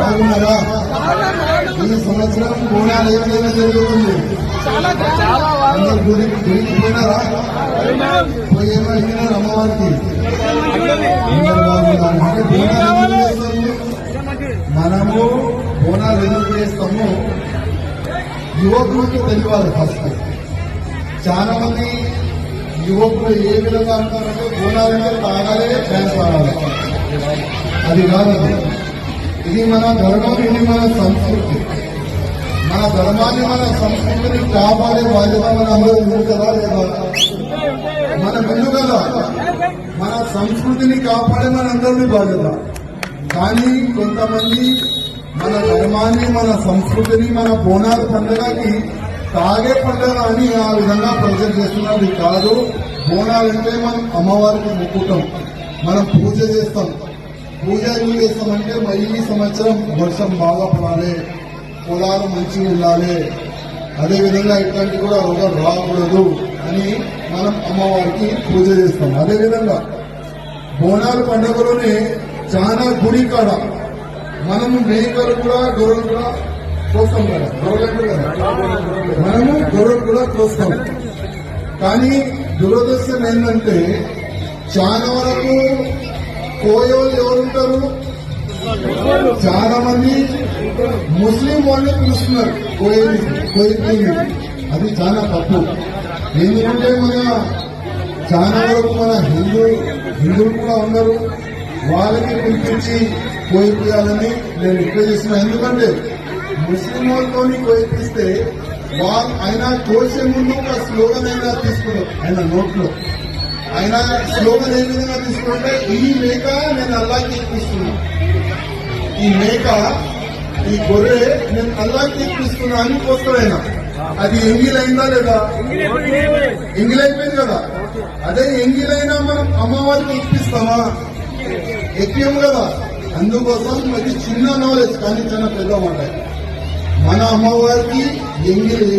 బాగున్నారా? ఈ సంవత్సరం బోనాలు ఏమైనా జరుగుతుంది? అందరు గుడికి పోయినారా? పోయి ఏమైనా అమ్మవారికి అందరు బాగున్నారు. అంటే బోనాలు ఎందుకు చేస్తాము? మనము బోనాలు ఎందుకు చేస్తాము? యువకులకు తెలియాలి. ఫస్ట్ చాలా మంది యువకులు ఏ విధంగా అంటారంటే బోనాలంటే తాగాలే, డ్యాన్స్ ఆడాలి. అది కాదండి. ఇది మన ధర్మం, ఇది మన సంస్కృతి. మన ధర్మాన్ని, మన సంస్కృతిని కాపాడే బాధ్యత మన అందరూ ఉంది కదా లేదా? మన ముందు కదా మన సంస్కృతిని కాపాడే మన అందరినీ బాధ్యత. కానీ కొంతమంది మన ధర్మాన్ని, మన సంస్కృతిని, మన బోనాల పండుగకి తాగే పండుగ అని ఆ విధంగా ప్రజలు చేస్తున్నది కాదు. బోనాలంటే మనం అమ్మవారికి మొక్కుతాం, మనం పూజ చేస్తాం. పూజ ఎందుకు చేస్తామంటే ఈ సంవత్సరం వర్షం బాగా పడాలి, పొలాలు మంచిగా ఉండాలి, అదేవిధంగా ఇట్లాంటి కూడా రోగం రాకూడదు అని మనం అమ్మవారికి పూజ చేస్తాం. అదేవిధంగా బోనాల పండుగలోనే చాలా గుడి కాడ మనము మేకలు కూడా, గొర్రెలు కూడా కోస్తాం కదా, గొర్రెలు కదా, మనము గొర్రెలు కూడా కోస్తాం. కానీ దురదృష్టం ఏంటంటే చాలా వరకు కోయోళ్ళు ఎవరుంటారు? చాలా మంది ముస్లిం వాళ్ళని పిలుస్తున్నారు కోయిల్ని. అది చాలా తప్పు. ఎందుకంటే మన చాలా వరకు మన హిందువులు కూడా ఉన్నారు, వాళ్ళకి పిలిపించి కోయిపియాలని నేను రిక్వెస్ట్ చేస్తున్నా. ఎందుకంటే ముస్లిం వాళ్ళతో కోయిపిస్తే ఆయన కోసే ముందు ఒక స్లోగన్ అయినా తీసుకున్నారు. ఆయన నోట్లో ఆయన స్లోగన్ ఏ విధంగా తీసుకుంటే, ఈ మేక నేను అల్లాకి ఇప్పిస్తున్నా, ఈ మేక, ఈ గొర్రె నేను అల్లాకి ఇప్పిస్తున్నా అని పోస్తాడు ఆయన. అది ఎంగిలైందా లేదా? ఎంగిలైపోయింది కదా. అదే ఎంగిలైనా మనం అమ్మవారికి ఇప్పిస్తామా? ఎక్కేము కదా. అందుకోసం అది చిన్న నాలెడ్జ్, కానీ చాలా పెద్ద మాట. మన అమ్మవారికి ఎంగిలి